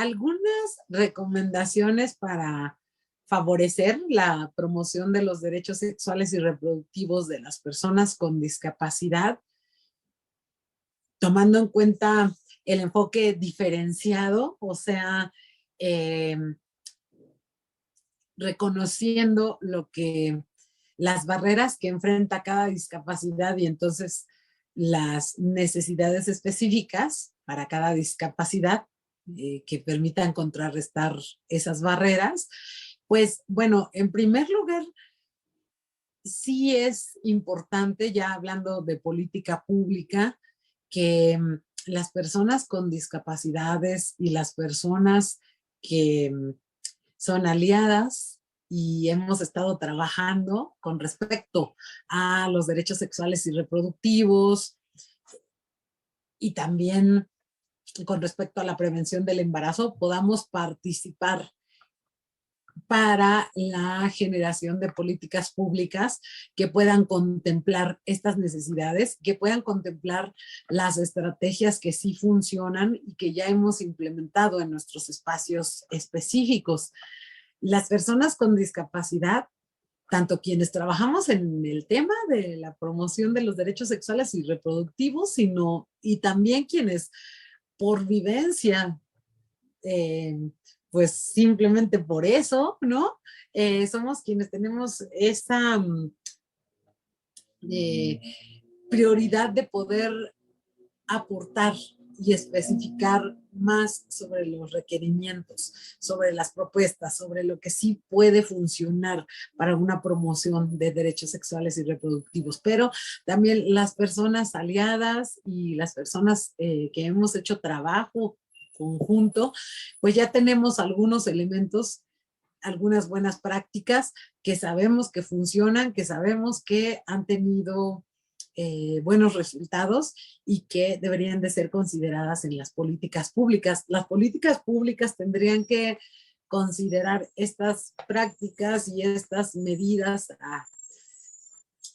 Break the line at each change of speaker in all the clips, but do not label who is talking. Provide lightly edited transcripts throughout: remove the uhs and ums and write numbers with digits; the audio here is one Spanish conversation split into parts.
algunas recomendaciones para favorecer la promoción de los derechos sexuales y reproductivos de las personas con discapacidad, tomando en cuenta el enfoque diferenciado, o sea, eh, reconociendo las barreras que enfrenta cada discapacidad y entonces las necesidades específicas para cada discapacidad que permitan contrarrestar esas barreras. Pues bueno, en primer lugar, sí es importante, ya hablando de política pública, que las personas con discapacidades y las personas que son aliadas y hemos estado trabajando con respecto a los derechos sexuales y reproductivos y también con respecto a la prevención del embarazo, podamos participar para la generación de políticas públicas que puedan contemplar estas necesidades, que puedan contemplar las estrategias que sí funcionan y que ya hemos implementado en nuestros espacios específicos. Las personas con discapacidad, tanto quienes trabajamos en el tema de la promoción de los derechos sexuales y reproductivos, y también quienes por vivencia, eh, pues simplemente por eso, ¿no? Somos quienes tenemos esa eh, prioridad de poder aportar y especificar más sobre los requerimientos, sobre las propuestas, sobre lo que sí puede funcionar para una promoción de derechos sexuales y reproductivos. Pero también las personas aliadas y las personas que hemos hecho trabajo conjunto, pues ya tenemos algunos elementos, algunas buenas prácticas que sabemos que funcionan, que sabemos que han tenido buenos resultados y que deberían de ser consideradas en las políticas públicas. Las políticas públicas tendrían que considerar estas prácticas y estas medidas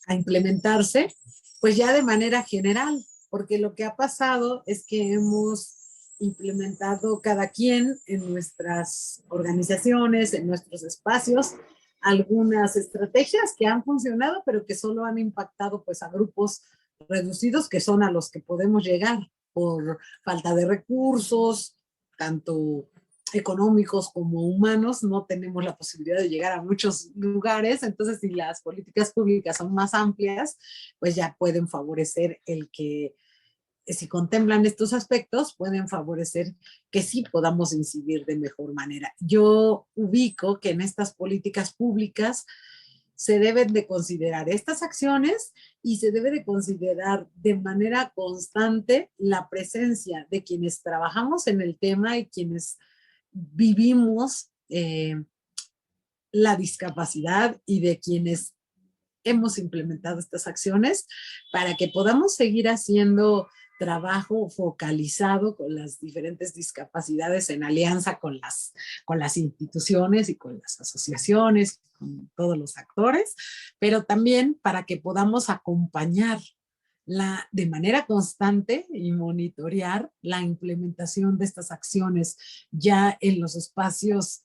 a implementarse, pues ya de manera general, porque lo que ha pasado es que hemos implementado cada quien en nuestras organizaciones, en nuestros espacios, algunas estrategias que han funcionado, pero que solo han impactado pues a grupos reducidos, que son a los que podemos llegar por falta de recursos, tanto económicos como humanos, no tenemos la posibilidad de llegar a muchos lugares, entonces si las políticas públicas son más amplias, pues ya pueden favorecer el que si contemplan estos aspectos, pueden favorecer que sí podamos incidir de mejor manera. Yo ubico que en estas políticas públicas se deben de considerar estas acciones y se debe de considerar de manera constante la presencia de quienes trabajamos en el tema y quienes vivimos la discapacidad y de quienes hemos implementado estas acciones para que podamos seguir haciendo trabajo focalizado con las diferentes discapacidades en alianza con las instituciones y con las asociaciones, con todos los actores, pero también para que podamos acompañar de manera constante y monitorear la implementación de estas acciones ya en los espacios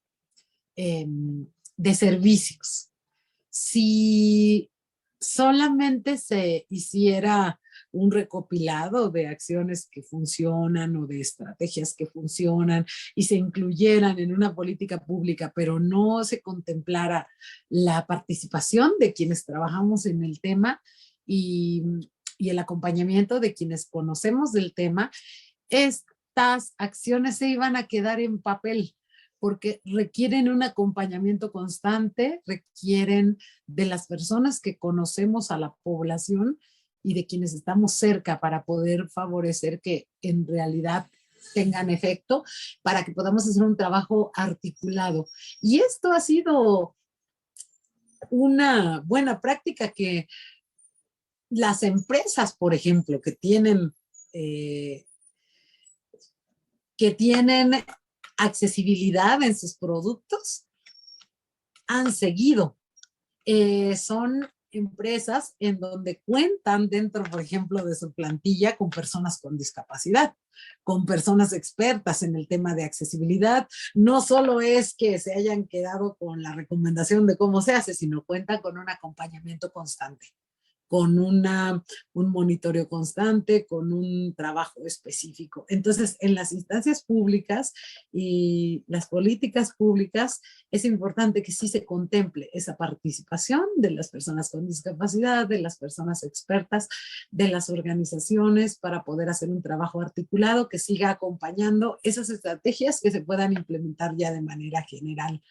de servicios. Si solamente se hiciera un recopilado de acciones que funcionan o de estrategias que funcionan y se incluyeran en una política pública, pero no se contemplara la participación de quienes trabajamos en el tema y, y el acompañamiento de quienes conocemos del tema, estas acciones se iban a quedar en papel porque requieren un acompañamiento constante, requieren de las personas que conocemos a la población y de quienes estamos cerca para poder favorecer que en realidad tengan efecto, para que podamos hacer un trabajo articulado. Y esto ha sido una buena práctica que las empresas, por ejemplo, que tienen accesibilidad en sus productos, han seguido. Son empresas en donde cuentan dentro, por ejemplo, de su plantilla con personas con discapacidad, con personas expertas en el tema de accesibilidad. No solo es que se hayan quedado con la recomendación de cómo se hace, sino cuentan con un acompañamiento constante, con un monitoreo constante, con un trabajo específico. Entonces, en las instancias públicas y las políticas públicas, es importante que sí se contemple esa participación de las personas con discapacidad, de las personas expertas, de las organizaciones, para poder hacer un trabajo articulado que siga acompañando esas estrategias que se puedan implementar ya de manera general.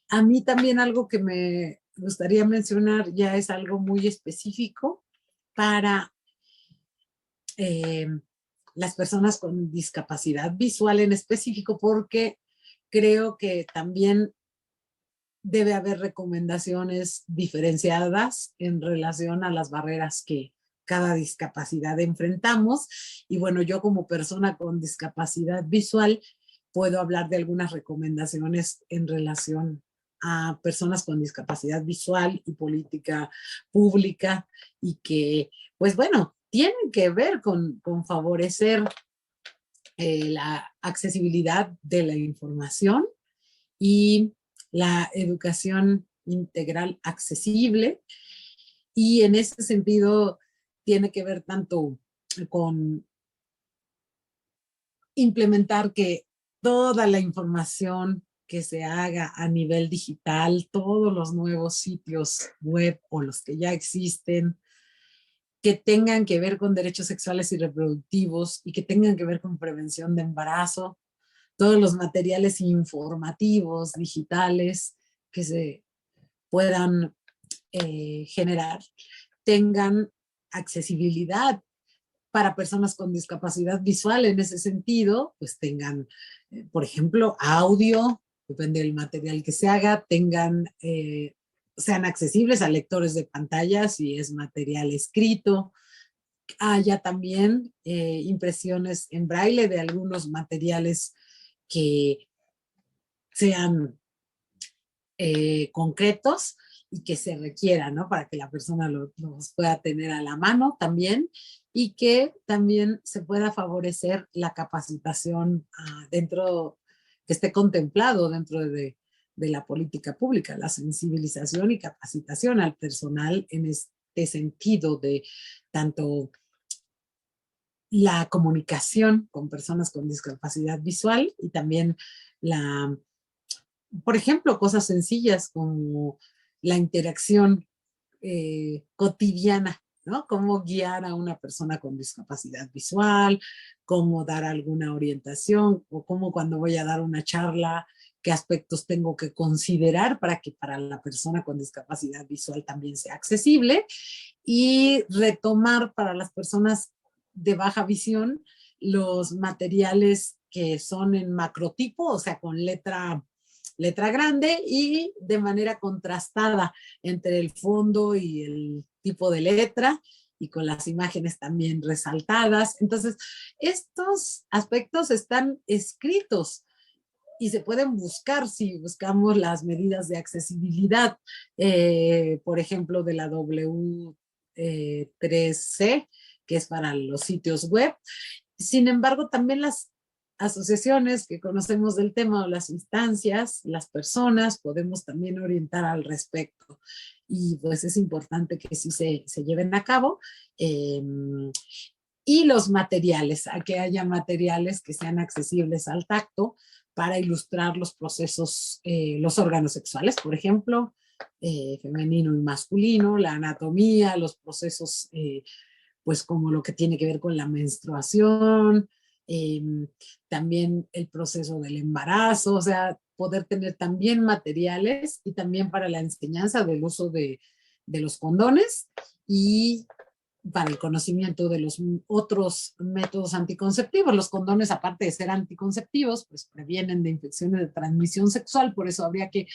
A mí también algo que me gustaría mencionar ya es algo muy específico para eh, las personas con discapacidad visual en específico, porque creo que también debe haber recomendaciones diferenciadas en relación a las barreras que cada discapacidad enfrentamos. Y bueno, yo como persona con discapacidad visual puedo hablar de algunas recomendaciones en relación a personas con discapacidad visual y política pública, y que, pues bueno, tienen que ver con favorecer la accesibilidad de la información y la educación integral accesible. Y en ese sentido tiene que ver tanto con implementar que toda la información que se haga a nivel digital, todos los nuevos sitios web o los que ya existen, que tengan que ver con derechos sexuales y reproductivos y que tengan que ver con prevención de embarazo, todos los materiales informativos digitales que se puedan generar, tengan accesibilidad para personas con discapacidad visual. En ese sentido, pues tengan, por ejemplo, audio, depende del material que se haga, tengan, sean accesibles a lectores de pantallas si es material escrito. Haya también impresiones en braille de algunos materiales que sean concretos y que se requiera, ¿no? Para que la persona los pueda tener a la mano también, y que también se pueda favorecer la capacitación dentro, que esté contemplado dentro de la política pública, la sensibilización y capacitación al personal en este sentido de tanto la comunicación con personas con discapacidad visual y también la, por ejemplo, cosas sencillas como la interacción cotidiana, ¿no? Cómo guiar a una persona con discapacidad visual, cómo dar alguna orientación, o cómo cuando voy a dar una charla, qué aspectos tengo que considerar para que para la persona con discapacidad visual también sea accesible, y retomar para las personas de baja visión los materiales que son en macrotipo, o sea, con letra grande y de manera contrastada entre el fondo y el tipo de letra, y con las imágenes también resaltadas. Entonces, estos aspectos están escritos y se pueden buscar si buscamos las medidas de accesibilidad, por ejemplo, de la W3C, que es para los sitios web. Sin embargo, también las asociaciones que conocemos del tema, o las instancias, las personas, podemos también orientar al respecto. Y pues es importante que sí se lleven a cabo. Y los materiales, a que haya materiales que sean accesibles al tacto para ilustrar los procesos, los órganos sexuales, por ejemplo, femenino y masculino, la anatomía, los procesos, pues como lo que tiene que ver con la menstruación, eh, también el proceso del embarazo, o sea, poder tener también materiales, y también para la enseñanza del uso de los condones, y para el conocimiento de los otros métodos anticonceptivos. Los condones, aparte de ser anticonceptivos, pues previenen de infecciones de transmisión sexual, por eso habría que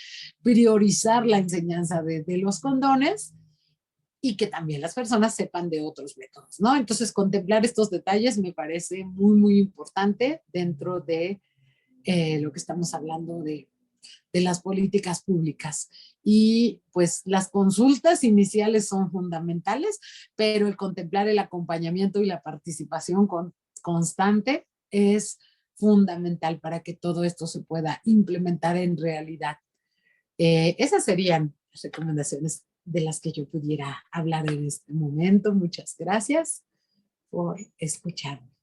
priorizar la enseñanza de los condones, y que también las personas sepan de otros métodos, ¿no? Entonces, contemplar estos detalles me parece muy, muy importante dentro de lo que estamos hablando de de las políticas públicas. Y pues las consultas iniciales son fundamentales, pero el contemplar el acompañamiento y la participación constante es fundamental para que todo esto se pueda implementar en realidad. Esas serían las recomendaciones de las que yo pudiera hablar en este momento. Muchas gracias por escucharme.